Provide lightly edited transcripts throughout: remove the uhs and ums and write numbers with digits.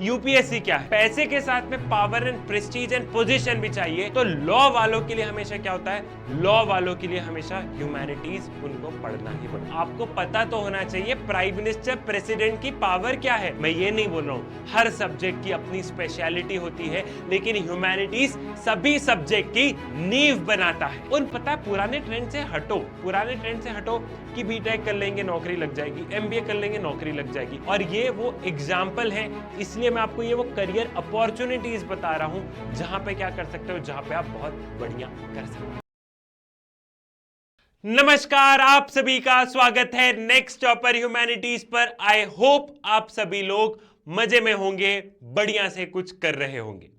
UPSC क्या है? पैसे के साथ में power and Prestige and position भी चाहिए। तो लॉ वालों के लिए हमेशा क्या होता है? लॉ वालों के लिए हमेशा ह्यूमैनिटीज उनको पढ़ना ही पड़ता है। आपको पता तो होना चाहिए प्राइम मिनिस्टर प्रेसिडेंट की पावर क्या है। मैं ये नहीं बोल रहा हूँ, हर सब्जेक्ट की अपनी स्पेशलिटी होती है, लेकिन ह्यूमैनिटीज सभी सब्जेक्ट की नींव बनाता है। उन पता है पुराने ट्रेंड से हटो कि बीटेक कर लेंगे नौकरी लग जाएगी, एमबीए कर लेंगे नौकरी लग जाएगी। और ये वो एग्जाम्पल है, इसलिए मैं आपको ये वो करियर अपॉर्चुनिटीज बता रहा हूं जहां पे क्या कर सकते हो, जहां पे आप बहुत बढ़िया कर सकते हो। नमस्कार, आप सभी का स्वागत है नेक्स्ट टॉपर ह्यूमैनिटीज पर। आई होप आप सभी लोग मजे में होंगे, बढ़िया से कुछ कर रहे होंगे।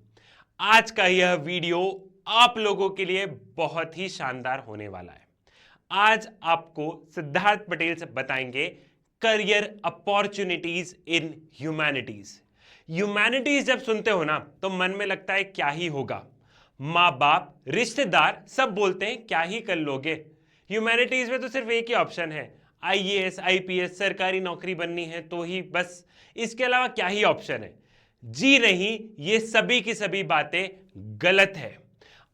आज का यह वीडियो आप लोगों के लिए बहुत ही शानदार होने वाला है। आज आपको सिद्धार्थ पटेल से बताएंगे career opportunities in humanities. Humanities जब सुनते हो ना तो मन में लगता है क्या ही होगा, माँ बाप रिश्तेदार सब बोलते हैं क्या ही कर लोगे। ह्यूमैनिटीज में तो सिर्फ एक ही ऑप्शन है, आईएएस आईपीएस सरकारी नौकरी बननी है तो ही बस, इसके अलावा क्या ही ऑप्शन है। जी नहीं, ये सभी की सभी बातें गलत है।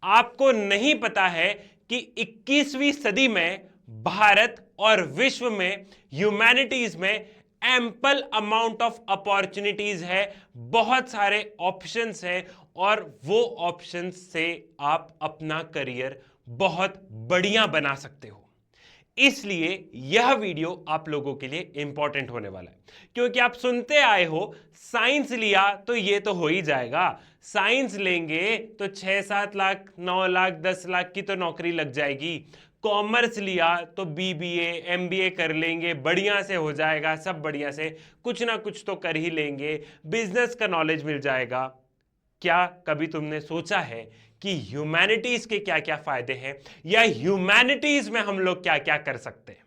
आपको नहीं पता है कि 21वीं सदी में भारत और विश्व में ह्यूमैनिटीज में एम्पल अमाउंट ऑफ अपॉर्चुनिटीज है, बहुत सारे ऑप्शंस हैं और वो ऑप्शंस से आप अपना करियर बहुत बढ़िया बना सकते हो। इसलिए यह वीडियो आप लोगों के लिए इंपॉर्टेंट होने वाला है, क्योंकि आप सुनते आए हो साइंस लिया तो ये तो हो ही जाएगा, साइंस लेंगे तो 6-7 लाख 9 लाख 10 लाख की तो नौकरी लग जाएगी, कॉमर्स लिया तो बीबीए एमबीए कर लेंगे बढ़िया से हो जाएगा, सब बढ़िया से कुछ ना कुछ तो कर ही लेंगे, बिजनेस का नॉलेज मिल जाएगा। क्या कभी तुमने सोचा है कि ह्यूमैनिटीज के क्या क्या फायदे हैं, या ह्यूमैनिटीज में हम लोग क्या क्या कर सकते हैं?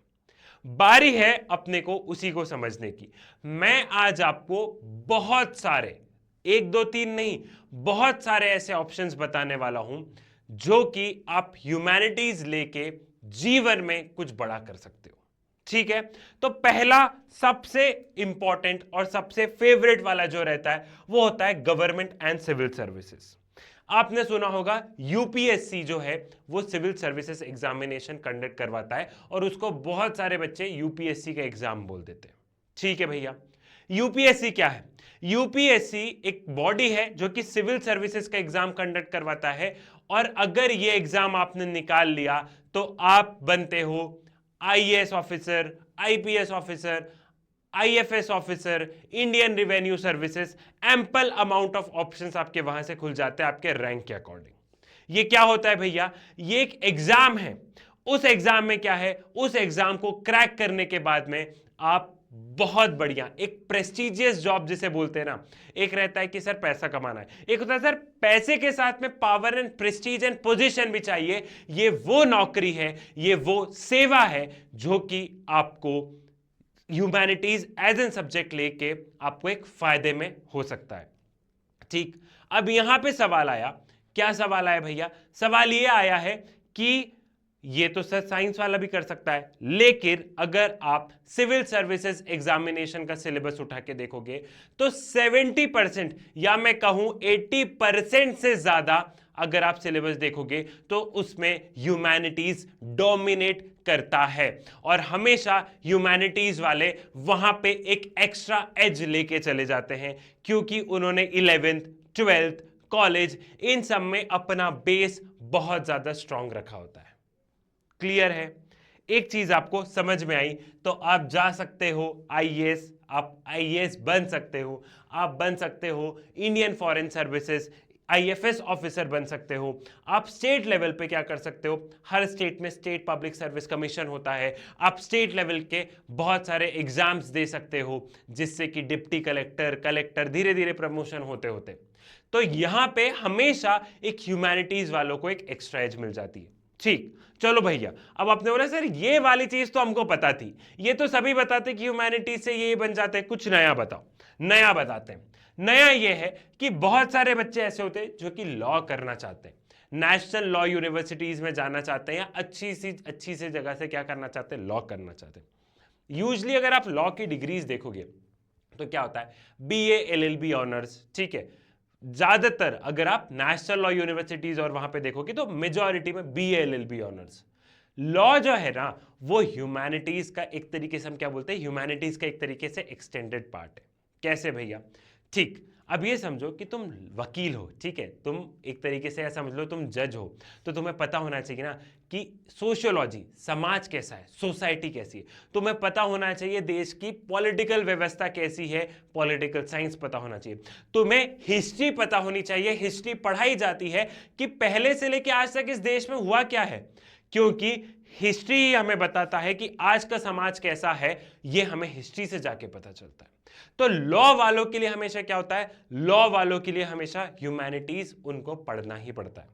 बारी है अपने को उसी को समझने की। मैं आज आपको बहुत सारे, एक दो तीन नहीं, बहुत सारे ऐसे ऑप्शंस बताने वाला हूं जो कि आप ह्यूमैनिटीज लेके जीवन में कुछ बड़ा कर सकते हो। ठीक है, तो पहला सबसे इंपॉर्टेंट और सबसे फेवरेट वाला जो रहता है वो होता है गवर्नमेंट एंड सिविल सर्विसेज। आपने सुना होगा यूपीएससी जो है वो सिविल सर्विसेज एग्जामिनेशन कंडक्ट करवाता है और उसको बहुत सारे बच्चे यूपीएससी का एग्जाम बोल देते हैं। ठीक है भैया, यूपीएससी क्या है? यूपीएससी एक बॉडी है जो कि सिविल सर्विसेज का एग्जाम कंडक्ट करवाता है, और अगर ये एग्जाम आपने निकाल लिया तो आप बनते हो IAS officer, IPS officer, IFS officer, Indian revenue services. Ample amount of options आपके वहां से खुल जाते हैं आपके रैंक के अकॉर्डिंग। ये क्या होता है भैया? ये एक एग्जाम है। उस एग्जाम में क्या है, उस एग्जाम को क्रैक करने के बाद में आप बहुत बढ़िया एक प्रेस्टिजियस जॉब जिसे बोलते हैं ना, एक रहता है कि सर पैसा कमाना है, एक होता है सर पैसे के साथ में power and Prestige and position भी चाहिए। ये वो नौकरी है, ये वो सेवा है जो कि आपको ह्यूमैनिटीज एज एन सब्जेक्ट लेके आपको एक फायदे में हो सकता है। ठीक, अब यहां पे सवाल आया, क्या सवाल आया भैया? सवाल ये आया है कि ये तो सर साइंस वाला भी कर सकता है, लेकिन अगर आप सिविल सर्विसेज एग्जामिनेशन का सिलेबस उठा के देखोगे तो 70% या मैं कहूं 80% से ज्यादा अगर आप सिलेबस देखोगे तो उसमें ह्यूमैनिटीज डोमिनेट करता है, और हमेशा ह्यूमैनिटीज वाले वहां पे एक एक्स्ट्रा एज लेके चले जाते हैं, क्योंकि उन्होंने 11th 12th कॉलेज इन सब में अपना बेस बहुत ज्यादा स्ट्रांग रखा होता है। क्लियर है? एक चीज आपको समझ में आई तो आप जा सकते हो आईएएस, आप आईएएस बन सकते हो, आप बन सकते हो Indian foreign services IFS officer बन सकते हो। आप स्टेट लेवल पे क्या कर सकते हो, हर स्टेट में स्टेट पब्लिक सर्विस कमीशन होता है, आप स्टेट लेवल के बहुत सारे एग्जाम्स दे सकते हो, जिससे कि डिप्टी कलेक्टर, कलेक्टर, धीरे धीरे प्रमोशन होते होते। तो यहां पे हमेशा एक ह्यूमैनिटीज वालों को एक एक्स्ट्रा एज मिल जाती है। ठीक, चलो भैया, अब आपने बोला सर ये वाली चीज तो हमको पता थी, ये तो सभी बताते कि ह्यूमैनिटीज से ये बन जाते हैं, कुछ नया बताओ। नया बताते हैं। नया ये है कि बहुत सारे बच्चे ऐसे होते हैं जो कि लॉ करना चाहते हैं, नेशनल लॉ यूनिवर्सिटीज में जाना चाहते हैं, या अच्छी सी जगह से क्या करना चाहते हैं, लॉ करना चाहते हैं। यूजली अगर आप लॉ की डिग्रीज देखोगे तो क्या होता है, BA LLB ऑनर्स, ठीक है। ज्यादातर अगर आप नेशनल लॉ यूनिवर्सिटीज और वहां पे देखोगे तो मेजॉरिटी में BA LLB ऑनर्स। लॉ जो है ना वो ह्यूमैनिटीज का एक तरीके से, हम क्या बोलते हैं, ह्यूमैनिटीज का एक तरीके से एक्सटेंडेड पार्ट है। कैसे भैया? ठीक, अब ये समझो कि तुम वकील हो, ठीक है, तुम एक तरीके से समझ लो तुम जज हो, तो तुम्हें पता होना चाहिए ना कि सोशियोलॉजी, समाज कैसा है, सोसाइटी कैसी है, तुम्हें पता होना चाहिए देश की पॉलिटिकल व्यवस्था कैसी है, पॉलिटिकल साइंस पता होना चाहिए, तुम्हें हिस्ट्री पता होनी चाहिए, हिस्ट्री पढ़ाई जाती है कि पहले से लेकर आज तक इस देश में हुआ क्या है, क्योंकि हिस्ट्री ही हमें बताता है कि आज का समाज कैसा है, यह हमें हिस्ट्री से जाके पता चलता है। तो लॉ वालों के लिए हमेशा क्या होता है, लॉ वालों के लिए हमेशा ह्यूमैनिटीज उनको पढ़ना ही पड़ता है।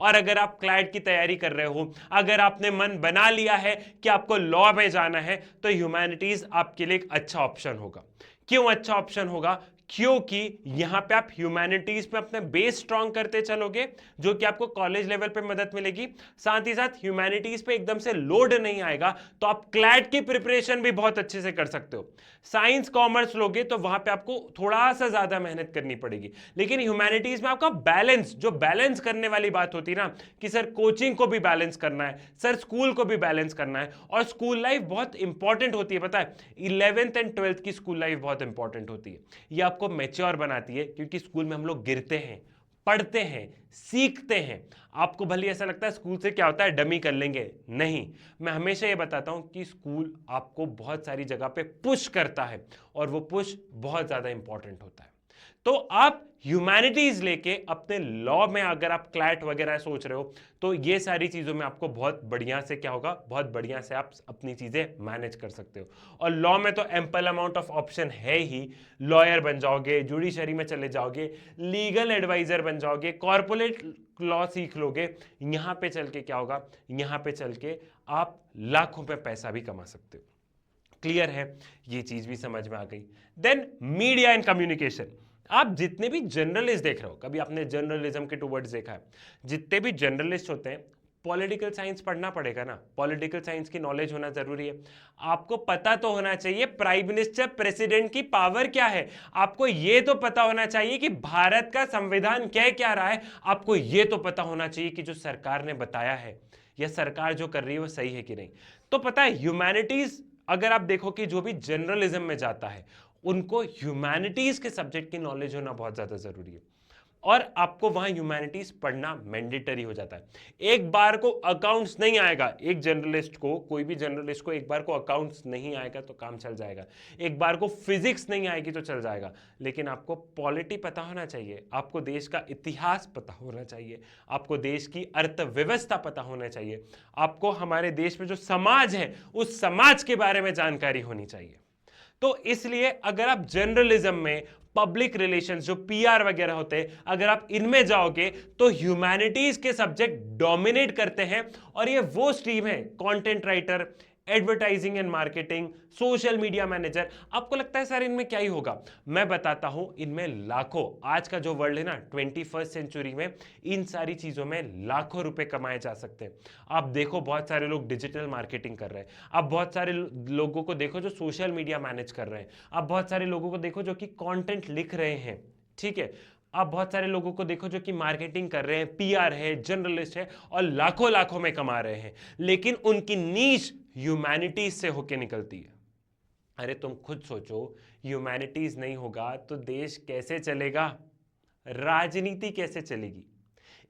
और अगर आप क्लैट की तैयारी कर रहे हो, अगर आपने मन बना लिया है कि आपको लॉ में जाना है, तो ह्यूमैनिटीज आपके लिए एक अच्छा ऑप्शन होगा। क्यों अच्छा ऑप्शन होगा? क्योंकि यहां पे आप ह्यूमैनिटीज पे अपने बेस स्ट्रांग करते चलोगे, जो कि आपको कॉलेज लेवल पे मदद मिलेगी। साथ ही साथ ह्यूमैनिटीज पे एकदम से लोड नहीं आएगा, तो आप क्लैट की प्रिपरेशन भी बहुत अच्छे से कर सकते हो। साइंस कॉमर्स लोगे तो वहां पे आपको थोड़ा सा ज्यादा मेहनत करनी पड़ेगी, लेकिन ह्यूमैनिटीज में आपका बैलेंस, जो बैलेंस करने वाली बात होती है ना कि सर कोचिंग को भी बैलेंस करना है, सर स्कूल को भी बैलेंस करना है, और स्कूल लाइफ बहुत इंपॉर्टेंट होती है, पता है 11th एंड 12th की स्कूल लाइफ बहुत इंपॉर्टेंट होती है। ये आपको मैच्योर बनाती है, क्योंकि स्कूल में हम लोग गिरते हैं, पढ़ते हैं, सीखते हैं। आपको भले ऐसा लगता है स्कूल से क्या होता है, डमी कर लेंगे, नहीं, मैं हमेशा ये बताता हूं कि स्कूल आपको बहुत सारी जगह पे पुश करता है, और वो पुश बहुत ज्यादा इंपॉर्टेंट होता है। तो आप ह्यूमैनिटीज लेके अपने लॉ में अगर आप क्लैट वगैरह सोच रहे हो, तो ये सारी चीजों में आपको बहुत बढ़िया से क्या होगा, बहुत बढ़िया से आप अपनी चीजें मैनेज कर सकते हो। और लॉ में तो एम्पल अमाउंट ऑफ ऑप्शन है ही, लॉयर बन जाओगे, जुडिशरी में चले जाओगे, लीगल एडवाइजर बन जाओगे, कॉर्पोरेट लॉ सीख लोगे, यहां पे चल के क्या होगा, यहां पे चल के आप लाखों पे पैसा भी कमा सकते हो। क्लियर है? ये चीज भी समझ में आ गई। Then media and communication. आप जितने भी जर्नलिस्ट देख रहे हो, कभी आपने जर्नलिज्म के टूवर्ड्स देखा है, जितने भी जर्नलिस्ट होते हैं, पॉलिटिकल साइंस पढ़ना पड़ेगा ना, पॉलिटिकल साइंस की नॉलेज होना जरूरी है। आपको पता तो होना चाहिए प्राइम मिनिस्टर, प्रेसिडेंट की पावर क्या है, आपको यह तो पता होना चाहिए कि भारत का संविधान कह क्या रहा है, आपको यह तो पता होना चाहिए कि जो सरकार ने बताया है या सरकार जो कर रही है वो सही है कि नहीं। तो पता है ह्यूमैनिटीज, अगर आप देखो कि जो भी जर्नलिज्म में जाता है, उनको ह्यूमैनिटीज के सब्जेक्ट की नॉलेज होना बहुत ज्यादा जरूरी है, और आपको वहां ह्यूमैनिटीज पढ़ना मैंडेटरी हो जाता है। एक बार को अकाउंट्स नहीं आएगा, एक जर्नलिस्ट को, कोई भी जर्नलिस्ट को एक बार को अकाउंट्स नहीं आएगा तो काम चल जाएगा, एक बार को फिजिक्स नहीं आएगी तो चल जाएगा, लेकिन आपको पॉलिटी पता होना चाहिए, आपको देश का इतिहास पता होना चाहिए, आपको देश की अर्थव्यवस्था पता होना चाहिए, आपको हमारे देश में जो समाज है उस समाज के बारे में जानकारी होनी चाहिए। तो इसलिए अगर आप जर्नलिज्म में, पब्लिक रिलेशंस, जो पीआर वगैरह होते हैं, अगर आप इनमें जाओगे तो ह्यूमैनिटीज के सब्जेक्ट डोमिनेट करते हैं, और ये वो स्ट्रीम है, content writer, advertising and marketing, social media manager. आपको लगता है सर इनमें क्या ही होगा, मैं बताता हूं, इनमें लाखों, आज का जो वर्ल्ड है ना 21st सेंचुरी में, इन सारी चीजों में लाखों रुपए कमाए जा सकते हैं। आप देखो बहुत सारे लोग डिजिटल मार्केटिंग कर रहे हैं, आप बहुत सारे लोगों को देखो जो सोशल मीडिया मैनेज कर रहे हैं, आप बहुत सारे लोगों को देखो जो कि कंटेंट लिख रहे हैं, ठीक है, आप बहुत सारे लोगों को देखो जो कि मार्केटिंग कर रहे हैं, पीआर है, जर्नलिस्ट है, और लाखों लाखों में कमा रहे हैं, लेकिन उनकी नीश ह्यूमैनिटीज से होके निकलती है। अरे तुम खुद सोचो, ह्यूमैनिटीज नहीं होगा तो देश कैसे चलेगा, राजनीति कैसे चलेगी,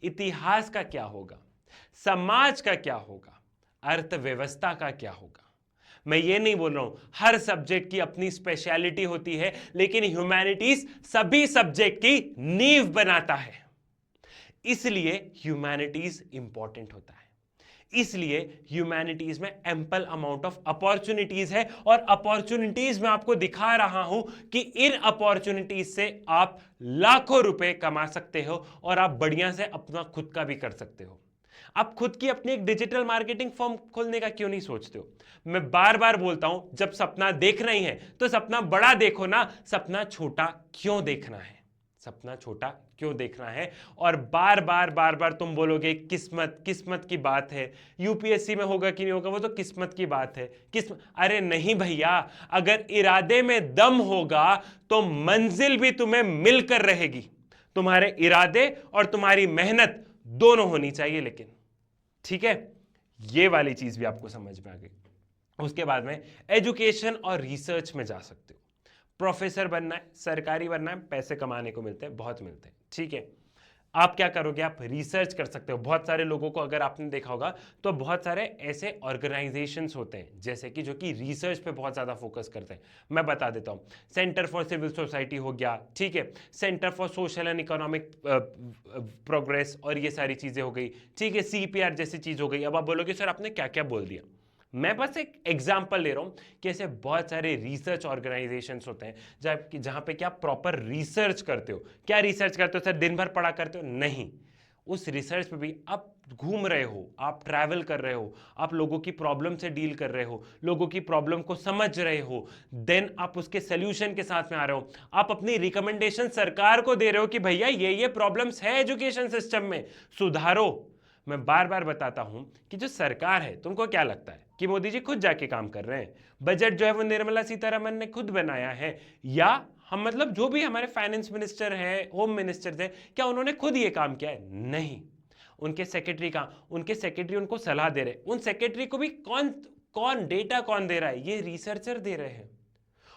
इतिहास का क्या होगा, समाज का क्या होगा, अर्थव्यवस्था का क्या होगा। मैं ये नहीं बोल रहा हूं हर सब्जेक्ट की अपनी स्पेशलिटी होती है, लेकिन ह्यूमैनिटीज सभी सब्जेक्ट की नींव बनाता है, इसलिए ह्यूमैनिटीज इंपॉर्टेंट होता है। इसलिए ह्यूमैनिटीज में एम्पल अमाउंट ऑफ अपॉर्चुनिटीज है, और अपॉर्चुनिटीज में आपको दिखा रहा हूं कि इन अपॉर्चुनिटीज से आप लाखों रुपए कमा सकते हो, और आप बढ़िया से अपना खुद का भी कर सकते हो। आप खुद की अपनी एक डिजिटल मार्केटिंग फर्म खोलने का क्यों नहीं सोचते हो? मैं बार बार बोलता हूं, जब सपना देखना ही है तो सपना बड़ा देखो ना, सपना छोटा क्यों देखना है? सपना छोटा क्यों देखना है? और बार बार तुम बोलोगे किस्मत, किस्मत की बात है, यूपीएससी में होगा कि नहीं होगा वो तो किस्मत की बात है। अरे नहीं भैया, अगर इरादे में दम होगा तो मंजिल भी तुम्हें मिलकर रहेगी। तुम्हारे इरादे और तुम्हारी मेहनत दोनों होनी चाहिए लेकिन, ठीक है? ये वाली चीज भी आपको समझ में आ गई। उसके बाद में एजुकेशन और रिसर्च में जा सकते हो। प्रोफेसर बनना है, सरकारी बनना है, पैसे कमाने को मिलते हैं, बहुत मिलते हैं, ठीक है? आप क्या करोगे? आप रिसर्च कर सकते हो। बहुत सारे लोगों को अगर आपने देखा होगा तो बहुत सारे ऐसे ऑर्गेनाइजेशंस होते हैं जैसे कि जो कि रिसर्च पे बहुत ज़्यादा फोकस करते हैं। मैं बता देता हूँ, सेंटर फॉर सिविल सोसाइटी हो गया, ठीक है, centre for social and economic progress, और ये सारी चीज़ें हो गई, ठीक है, सीपीआर जैसी चीज़ हो गई। अब आप बोलोगे सर आपने क्या क्या बोल दिया। मैं बस एक एग्जांपल ले रहा हूं कि ऐसे बहुत सारे रिसर्च ऑर्गेनाइजेशंस होते हैं जहां पे क्या प्रॉपर रिसर्च करते हो। क्या रिसर्च करते हो सर? दिन भर पढ़ा करते हो? नहीं, उस रिसर्च पे भी आप घूम रहे हो, आप ट्रैवल कर रहे हो, आप लोगों की प्रॉब्लम से डील कर रहे हो, लोगों की प्रॉब्लम को समझ रहे हो, देन आप उसके सोल्यूशन के साथ में आ रहे हो, आप अपनी रिकमेंडेशन सरकार को दे रहे हो कि भैया ये प्रॉब्लम्स है एजुकेशन सिस्टम में, सुधारो। मैं बार बार बताता हूं कि जो सरकार है, तुमको क्या लगता है कि मोदी जी खुद जाके काम कर रहे हैं? बजट जो है वो निर्मला सीतारमण ने खुद बनाया है, या हम मतलब जो भी हमारे फाइनेंस मिनिस्टर हैं, होम मिनिस्टर थे, क्या उन्होंने खुद ये काम किया है? नहीं, उनके सेक्रेटरी उनको सलाह दे रहे। उन सेक्रेटरी को भी कौन डेटा कौन दे रहा है? ये रिसर्चर दे रहे हैं।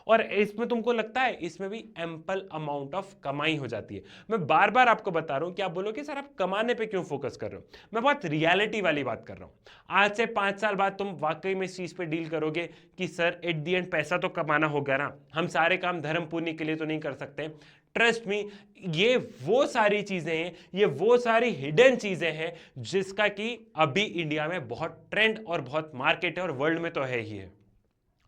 और इसमें तुमको लगता है इसमें भी एम्पल अमाउंट ऑफ कमाई हो जाती है। मैं बार बार आपको बता रहा हूं कि आप बोलोगे सर आप कमाने पे क्यों फोकस कर रहे हो? मैं बहुत रियलिटी वाली बात कर रहा हूं। आज से 5 साल बाद तुम वाकई में इस चीज पे डील करोगे कि सर एट दी एंड पैसा तो कमाना होगा ना, हम सारे काम धर्म पुण्य के लिए तो नहीं कर सकते। ट्रस्ट मी, ये वो सारी चीजें हैं, ये वो सारी हिडन चीजें हैं जिसका कि अभी इंडिया में बहुत ट्रेंड और बहुत मार्केट है, और वर्ल्ड में तो है ही है।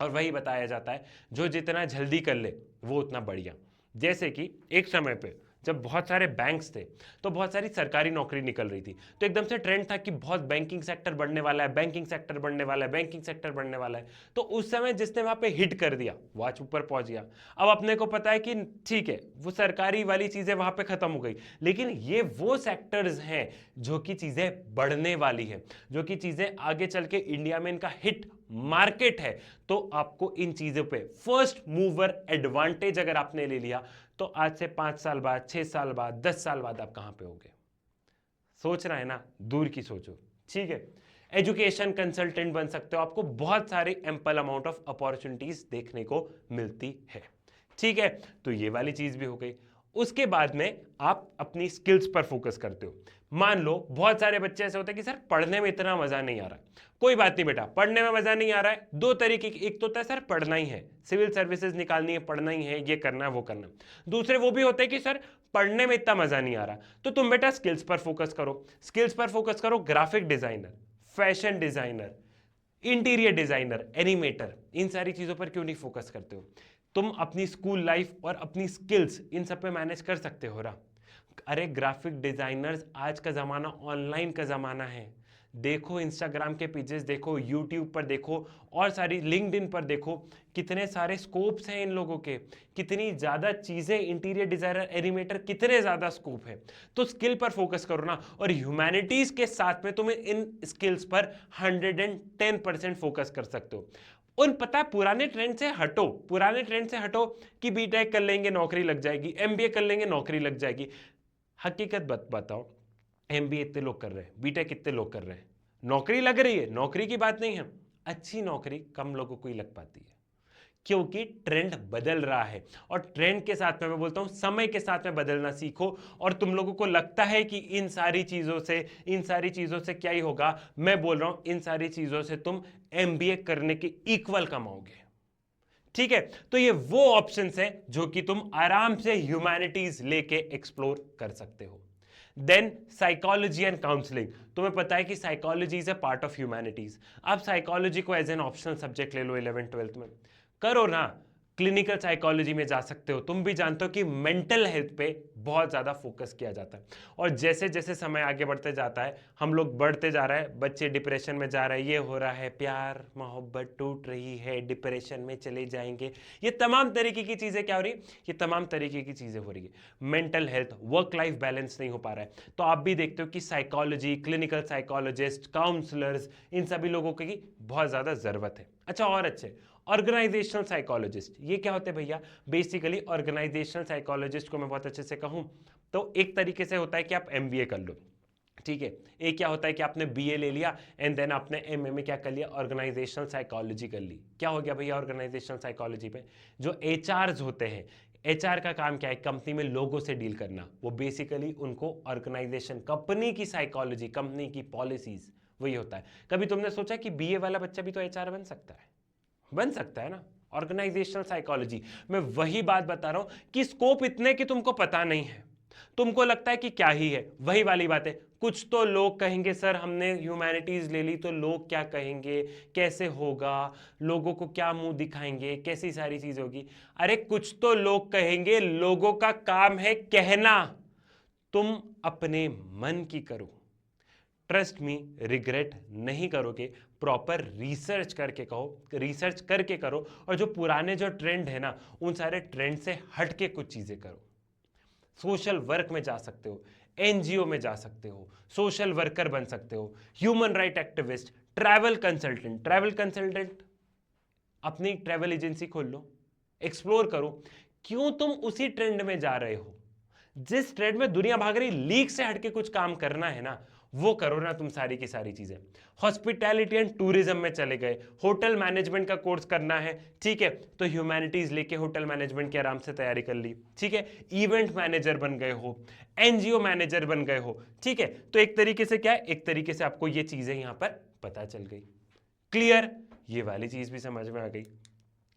और वही बताया जाता है जो जितना जल्दी कर ले वो उतना बढ़िया। जैसे कि एक समय पे जब बहुत सारे बैंक्स थे तो बहुत सारी सरकारी नौकरी निकल रही थी, तो एकदम से ट्रेंड था कि बहुत बैंकिंग सेक्टर बढ़ने वाला है, बैंकिंग सेक्टर बढ़ने वाला है, बैंकिंग सेक्टर बढ़ने वाला है। तो उस समय जिसने वहां पे हिट कर दिया वो आज ऊपर पहुंच गया। अब अपने को पता है कि ठीक है वो सरकारी वाली चीजें वहां पे खत्म हो गई, लेकिन ये वो सेक्टर्स हैं जो कि चीजें बढ़ने वाली है, जो कि चीजें आगे चल के इंडिया में इनका हिट मार्केट है। तो आपको इन चीजों पे फर्स्ट मूवर एडवांटेज अगर आपने ले लिया तो आज से 5 साल बाद, 6 साल बाद, 10 साल बाद आप कहां पे होगे? सोचना है ना, दूर की सोचो, ठीक है? एजुकेशन कंसल्टेंट बन सकते हो, आपको बहुत सारे एम्पल अमाउंट ऑफ अपॉर्चुनिटीज देखने को मिलती है, ठीक है? तो ये वाली चीज भी हो गई। उसके बाद में आप अपनी स्किल्स पर फोकस करते हो। मान लो बहुत सारे बच्चे ऐसे होते हैं कि सर पढ़ने में इतना मजा नहीं आ रहा। कोई बात नहीं बेटा, पढ़ने में मजा नहीं आ रहा है, दो तरीके की, एक तो होता है सर पढ़ना ही है, सिविल सर्विसेज निकालनी है, पढ़ना ही है, ये करना है वो करना है। दूसरे वो भी होते हैं कि सर पढ़ने में इतना मजा नहीं आ रहा, तो तुम बेटा स्किल्स पर फोकस करो। स्किल्स पर फोकस करो, graphic designer, fashion designer, interior designer, animator, इन सारी चीजों पर क्यों नहीं फोकस करते हो? तुम अपनी स्कूल लाइफ और अपनी स्किल्स इन सब पे मैनेज कर सकते हो ना। अरे ग्राफिक डिजाइनर्स, आज का जमाना ऑनलाइन का जमाना है। देखो इंस्टाग्राम के पेजेस देखो, यूट्यूब पर देखो, और सारी लिंक्डइन पर देखो, कितने सारे स्कोप्स हैं इन लोगों के, कितनी ज्यादा चीजें, इंटीरियर डिजाइनर, एनिमेटर, कितने ज्यादा स्कोप है। तो स्किल पर फोकस करो ना, और ह्यूमैनिटीज के साथ में तुम इन स्किल्स पर 110% फोकस कर सकते हो। उन पता है पुराने ट्रेंड से हटो, पुराने ट्रेंड से हटो कि बीटेक कर लेंगे नौकरी लग जाएगी, एमबीए कर लेंगे नौकरी लग जाएगी। हकीकत बताओ, एमबीए इतने लोग कर रहे हैं, बीटेक कितने लोग कर रहे हैं, नौकरी लग रही है, नौकरी की बात नहीं है, अच्छी नौकरी कम लोगों को ही लग पाती है, क्योंकि ट्रेंड बदल रहा है। और ट्रेंड के साथ में मैं बोलता हूं समय के साथ में बदलना सीखो। और तुम लोगों को लगता है कि इन सारी चीजों से क्या ही होगा, मैं बोल रहा हूं इन सारी चीजों से तुम एमबीए करने के इक्वल कमाओगे, ठीक है? तो ये वो ऑप्शंस हैं जो कि तुम आराम से ह्यूमैनिटीज लेके एक्सप्लोर कर सकते हो। देन साइकोलॉजी एंड काउंसलिंग, तुम्हें पता है कि psychology is a part of humanities. आप साइकोलॉजी को एज एन ऑप्शनल सब्जेक्ट ले लो 11th 12th में, करो ना, क्लिनिकल साइकोलॉजी में जा सकते हो। तुम भी जानते हो कि मेंटल हेल्थ पे बहुत ज़्यादा फोकस किया जाता है, और जैसे जैसे समय आगे बढ़ते जाता है हम लोग बढ़ते जा रहे हैं, बच्चे डिप्रेशन में जा रहे हैं, ये हो रहा है, प्यार मोहब्बत टूट रही है, डिप्रेशन में चले जाएंगे, ये तमाम तरीके की चीज़ें क्या हो रही है, ये तमाम तरीके की चीज़ें हो रही है। Mental health, work life balance नहीं हो पा रहा है। तो आप भी देखते हो कि साइकोलॉजी, क्लिनिकल साइकोलॉजिस्ट, काउंसलर्स, इन सभी लोगों की बहुत ज़्यादा ज़रूरत है। अच्छा, और अच्छे ऑर्गेनाइजेशनल साइकोलॉजिस्ट, ये क्या होते हैं भैया? बेसिकली ऑर्गेनाइजेशनल साइकोलॉजिस्ट को मैं बहुत अच्छे से कहूं तो एक तरीके से होता है कि आप एमबीए कर लो, ठीक है। एक क्या होता है कि आपने बीए ले लिया एंड देन आपने एमए में क्या कर लिया, ऑर्गेनाइजेशनल साइकोलॉजी कर ली। क्या हो गया भैया ऑर्गेनाइजेशनल साइकोलॉजी पे? जो एचआरस होते हैं, एचआर का काम क्या है? कंपनी में लोगों से डील करना। वो बेसिकली उनको ऑर्गेनाइजेशन, कंपनी की साइकोलॉजी, कंपनी की पॉलिसीज, वही होता है। कभी तुमने सोचा कि बीए वाला बच्चा भी तो एचआर बन सकता है? बन सकता है ना। ऑर्गेनाइजेशनल साइकोलॉजी, मैं वही बात बता रहा हूं कि स्कोप इतने कि तुमको पता नहीं है, तुमको लगता है कि क्या ही है। वही वाली बात है, कुछ तो लोग कहेंगे सर हमने ह्यूमैनिटीज ले ली तो लोग क्या कहेंगे, कैसे होगा, लोगों को क्या मुंह दिखाएंगे, कैसी सारी चीज होगी। अरे कुछ तो लोग कहेंगे, लोगों का काम है कहना, तुम अपने मन की करो। ट्रस्ट मी, रिग्रेट नहीं करोगे। प्रॉपर रिसर्च करके कहो, रिसर्च करके करो, और जो पुराने जो ट्रेंड है ना, उन सारे ट्रेंड से हट के कुछ चीजें करो। सोशल वर्क में जा सकते हो, एनजीओ में जा सकते हो, सोशल वर्कर बन सकते हो, human right activist, travel consultant. Travel consultant अपनी ट्रैवल एजेंसी खोल लो, एक्सप्लोर करो। क्यों तुम उसी ट्रेंड में जा रहे हो? जिस ट्रेंड में दुनिया भाग रही, लीक से हटके कुछ काम करना है ना, वो करो ना तुम सारी की सारी चीजें। हॉस्पिटैलिटी एंड टूरिज्म में चले गए, होटल मैनेजमेंट का कोर्स करना है, ठीक है, तो ह्यूमैनिटीज लेके होटल मैनेजमेंट की आराम से तैयारी कर ली, ठीक है। इवेंट मैनेजर बन गए हो, एनजीओ मैनेजर बन गए हो, ठीक है। तो एक तरीके से क्या है, एक तरीके से आपको ये चीजें यहां पर पता चल गई। क्लियर? ये वाली चीज भी समझ में आ गई।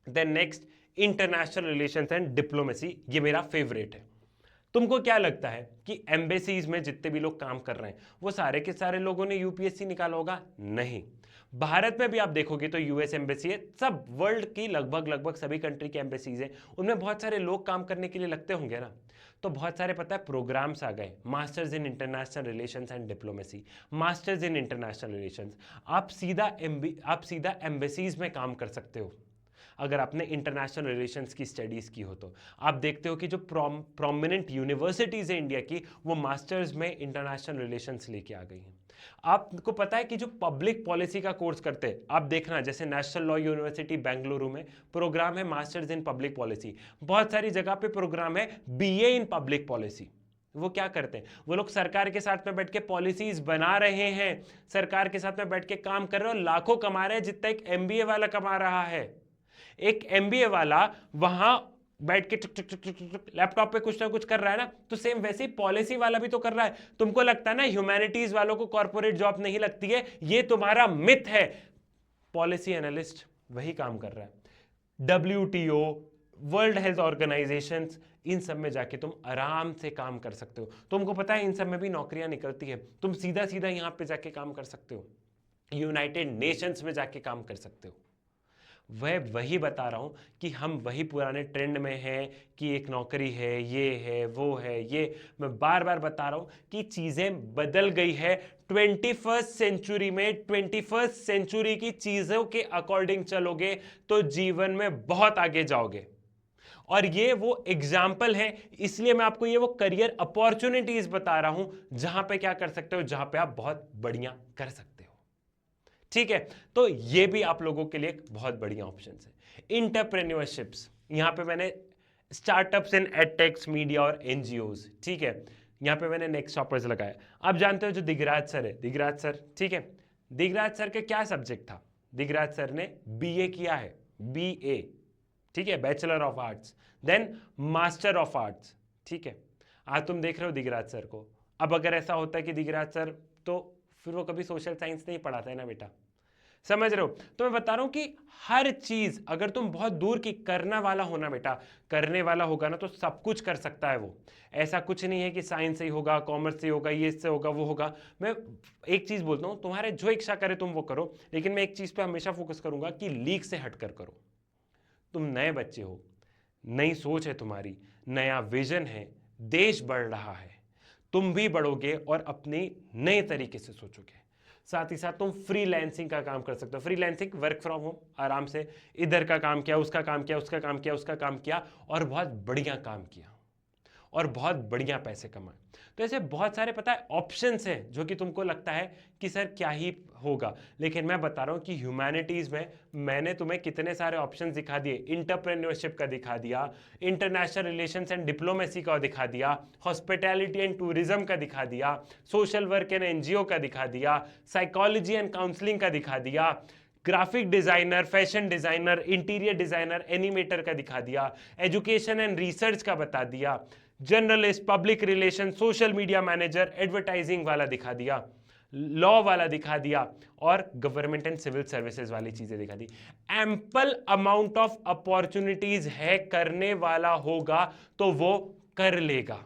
Then next, international relations and diplomacy, ये मेरा फेवरेट है। तुमको क्या लगता है कि एम्बेसीज में जितने भी लोग काम कर रहे हैं वो सारे के सारे लोगों ने यूपीएससी निकाला होगा? नहीं। भारत में भी आप देखोगे तो यूएस एम्बेसी है, सब वर्ल्ड की लगभग सभी कंट्री की एम्बेसीज है, उनमें बहुत सारे लोग काम करने के लिए लगते होंगे ना। तो बहुत सारे पता है प्रोग्राम्स आ गए, masters in international relations and diplomacy, masters in international relations. आप सीधा एम्बेसीज में काम कर सकते हो अगर आपने इंटरनेशनल रिलेशंस की स्टडीज़ की हो तो। आप देखते हो कि जो प्रोमिनेंट यूनिवर्सिटीज़ है इंडिया की, वो मास्टर्स में इंटरनेशनल रिलेशंस लेके आ गई हैं। आपको पता है कि जो पब्लिक पॉलिसी का कोर्स करते हैं, आप देखना जैसे नेशनल लॉ यूनिवर्सिटी बेंगलुरु में प्रोग्राम है मास्टर्स इन पब्लिक पॉलिसी, बहुत सारी जगह पे प्रोग्राम है बीए इन पब्लिक पॉलिसी। वो क्या करते हैं, वो लोग सरकार के साथ में बैठ के पॉलिसीज बना रहे हैं, सरकार के साथ में बैठ के काम कर रहे हो, लाखों कमा रहे हैं जितना एक एमबीए वाला कमा रहा है। एक एमबीए वाला वहां बैठ के लैपटॉप पे कुछ ना कुछ कर रहा है ना, तो सेम वैसे ही पॉलिसी वाला भी तो कर रहा है। तुमको लगता है ना ह्यूमैनिटीज वालों को कॉर्पोरेट जॉब नहीं लगती है, ये तुम्हारा मिथ है। पॉलिसी एनालिस्ट वही काम कर रहा है। डब्ल्यूटीओ, वर्ल्ड हेल्थ ऑर्गेनाइजेशन, इन सब में जाके तुम आराम से काम कर सकते हो। तुमको पता है इन सब में भी नौकरियां निकलती है, तुम सीधा सीधा यहां पे जाके काम कर सकते हो, यूनाइटेड नेशंस में जाके काम कर सकते हो। वही बता रहा हूं कि हम वही पुराने ट्रेंड में हैं कि एक नौकरी है, ये है, वो है, ये मैं बार बार बता रहा हूं कि चीजें बदल गई है। 21st सेंचुरी में 21st सेंचुरी की चीजों के अकॉर्डिंग चलोगे तो जीवन में बहुत आगे जाओगे। और ये वो एग्जाम्पल है, इसलिए मैं आपको ये वो करियर अपॉर्चुनिटीज बता रहा हूं जहां पे क्या कर सकते हो, जहां पे आप बहुत बढ़िया कर सकते हो। ठीक है, तो ये भी आप लोगों के लिए एक बहुत बढ़िया ऑप्शन है। इंटरप्रेन्योरशिप्स, यहां पे मैंने स्टार्टअप्स इन एडटेक्स, मीडिया और एनजीओज, ठीक है, यहां पे मैंने नेक्स्ट टॉपर्स लगाया। आप जानते हो जो दिगराज सर है, दिगराज सर, ठीक है, दिगराज सर का क्या सब्जेक्ट था? दिगराज सर ने बीए किया है, बीए, ठीक है, bachelor of arts, then master of arts, ठीक है। आज तुम देख रहे हो दिगराज सर को। अब अगर ऐसा होता है कि दिगराज सर, तो फिर वो कभी सोशल साइंस नहीं पढ़ाता है ना बेटा, समझ रहे हो? तो मैं बता रहा हूं कि हर चीज अगर तुम बहुत दूर की करने वाला होना बेटा, करने वाला होगा ना, तो सब कुछ कर सकता है वो। ऐसा कुछ नहीं है कि साइंस से ही होगा, कॉमर्स से होगा, ये इससे होगा, वो होगा। मैं एक चीज बोलता हूं, तुम्हारे जो इच्छा करे तुम वो करो, लेकिन मैं एक चीज पे हमेशा फोकस करूंगा कि लीक से हटकर करो। तुम नए बच्चे हो, नई सोच है तुम्हारी, नया विजन है, देश बढ़ रहा है, तुम भी बढ़ोगे और अपने नए तरीके से सोचोगे। साथ ही साथ तुम फ्रीलांसिंग का काम कर सकते हो। फ्रीलांसिंग वर्क फ्रॉम होम, आराम से इधर का काम किया, उसका काम किया, उसका काम किया, उसका काम किया और बहुत बढ़िया काम किया और बहुत बढ़िया पैसे कमाए। तो ऐसे बहुत सारे पता है ऑप्शंस हैं जो कि तुमको लगता है कि सर क्या ही होगा, लेकिन मैं बता रहा हूं कि ह्यूमैनिटीज में मैंने तुम्हें कितने सारे ऑप्शंस दिखा दिए। इंटरप्रेन्योरशिप का दिखा दिया, इंटरनेशनल रिलेशंस एंड डिप्लोमेसी का दिखा दिया, हॉस्पिटैलिटी एंड टूरिज्म का दिखा दिया, सोशल वर्क एंड एनजीओ का दिखा दिया, साइकोलॉजी एंड काउंसलिंग का दिखा दिया, graphic designer, fashion designer, interior designer, animator का दिखा दिया, एजुकेशन एंड रिसर्च का बता दिया, journalist, public relation, social media manager, advertising वाला दिखा दिया, लॉ वाला दिखा दिया और गवर्नमेंट एंड सिविल सर्विसेज वाली चीजें दिखा दी। एम्पल अमाउंट ऑफ अपॉर्चुनिटीज है, करने वाला होगा तो वो कर लेगा।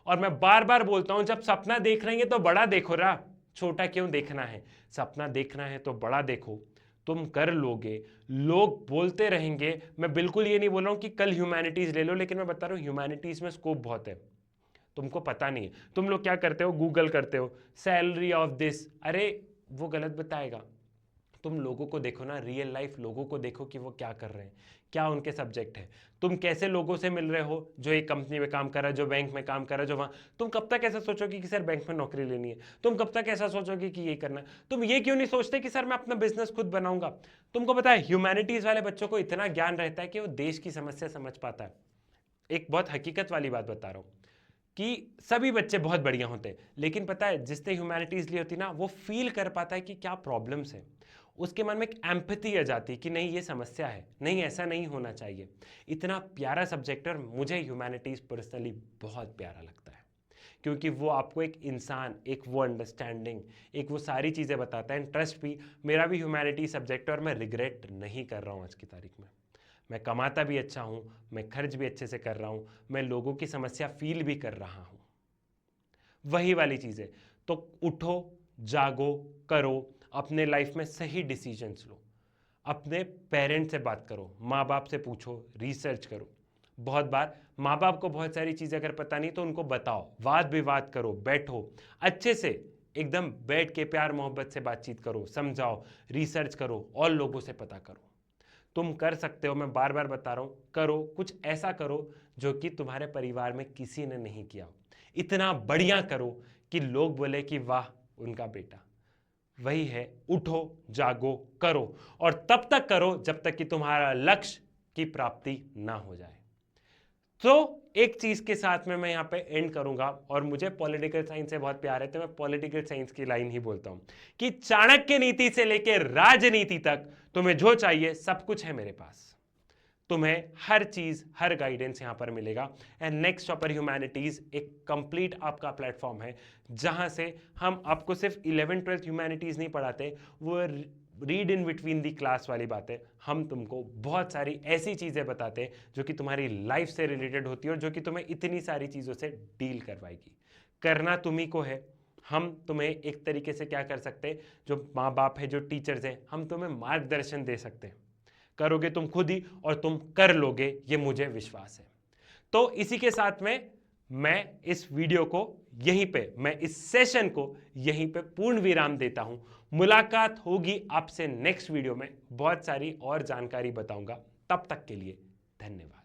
और मैं बार बार बोलता हूं, जब सपना देख रहे हैं तो बड़ा देखो ना, छोटा क्यों देखना है। सपना देखना है तो बड़ा देखो, तुम कर लोगे। लोग बोलते रहेंगे, मैं बिल्कुल ये नहीं बोल रहा हूं कि कल ह्यूमैनिटीज ले लो, लेकिन मैं बता रहा हूं ह्यूमैनिटीज में स्कोप बहुत है, तुमको पता नहीं है। तुम लोग क्या करते हो, गूगल करते हो सैलरी ऑफ दिस, अरे वो गलत बताएगा। तुम लोगों को देखो ना, रियल लाइफ लोगों को देखो कि वो क्या कर रहे हैं, क्या उनके सब्जेक्ट है। तुम कैसे लोगों से मिल रहे हो, जो एक कंपनी में काम कर रहा है, जो बैंक में काम कर रहा है, जो वहां। तुम कब तक ऐसा सोचोगे कि सर बैंक में नौकरी लेनी है, तुम कब तक ऐसा सोचोगे कि ये करना है। तुम ये क्यों नहीं सोचते कि सर मैं अपना बिजनेस खुद बनाऊंगा। तुमको पता है ह्यूमैनिटीज वाले बच्चों को इतना ज्ञान रहता है कि वो देश की समस्या समझ पाता है। एक बहुत हकीकत वाली बात बता रहा हूं कि सभी बच्चे बहुत बढ़िया होते हैं, लेकिन पता है जिसने ह्यूमैनिटीज ली होती ना, वो फील कर पाता है कि क्या प्रॉब्लम्स है। उसके मन में एक एम्पैथी आ जाती है कि नहीं ये समस्या है, नहीं ऐसा नहीं होना चाहिए। इतना प्यारा सब्जेक्ट है और मुझे ह्यूमैनिटीज पर्सनली बहुत प्यारा लगता है, क्योंकि वो आपको एक इंसान, एक वो अंडरस्टैंडिंग, एक वो सारी चीज़ें बताता है। ट्रस्ट भी, मेरा भी ह्यूमैनिटी सब्जेक्ट है और मैं रिग्रेट नहीं कर रहा हूँ आज की तारीख में। मैं कमाता भी अच्छा हूँ, मैं खर्च भी अच्छे से कर रहा हूँ, मैं लोगों की समस्या फील भी कर रहा हूँ। वही वाली चीज़ें। तो उठो, जागो, करो, अपने लाइफ में सही डिसीजंस लो, अपने पेरेंट्स से बात करो, माँ बाप से पूछो, रिसर्च करो। बहुत बार माँ बाप को बहुत सारी चीज़ें अगर पता नहीं तो उनको बताओ, वाद विवाद करो, बैठो अच्छे से, एकदम बैठ के प्यार मोहब्बत से बातचीत करो, समझाओ, रिसर्च करो और लोगों से पता करो। तुम कर सकते हो, मैं बार बार बता रहा हूं, करो, कुछ ऐसा करो जो कि तुम्हारे परिवार में किसी ने नहीं किया हो। इतना बढ़िया करो कि लोग बोले कि वाह उनका बेटा। वही है, उठो, जागो, करो, और तब तक करो जब तक कि तुम्हारा लक्ष्य की प्राप्ति ना हो जाए। तो एक चीज के साथ में मैं यहां पे एंड करूंगा, और मुझे पॉलिटिकल साइंस से बहुत प्यार है तो मैं पॉलिटिकल साइंस की लाइन ही बोलता हूं कि चाणक्य नीति से लेकर राजनीति तक तुम्हें जो चाहिए सब कुछ है मेरे पास। तुम्हें हर चीज, हर गाइडेंस यहां पर मिलेगा। एंड नेक्स्ट टॉपर ह्यूमैनिटीज एक कंप्लीट आपका प्लेटफॉर्म है जहां से हम आपको सिर्फ 11th 12th ह्यूमैनिटीज नहीं पढ़ाते, वो read in between the class वाली बातें। हम तुमको बहुत सारी ऐसी चीजें बताते हैं जो कि तुम्हारी लाइफ से रिलेटेड होती है और जो कि तुम्हें इतनी सारी चीजों से डील करवाएगी। करना तुम्ही को है। हम तुम्हें एक तरीके से क्या कर सकते हैं, जो माँ बाप है, जो टीचर्स हैं, हम तुम्हें मार्गदर्शन दे सकते हैं। करोगे तुम खुद ही और तुम कर लोगे, ये मुझे विश्वास है। तो इसी के साथ में मैं इस वीडियो को यहीं पे, मैं इस सेशन को यहीं पे पूर्ण विराम देता हूं। मुलाकात होगी आपसे नेक्स्ट वीडियो में, बहुत सारी और जानकारी बताऊंगा। तब तक के लिए धन्यवाद।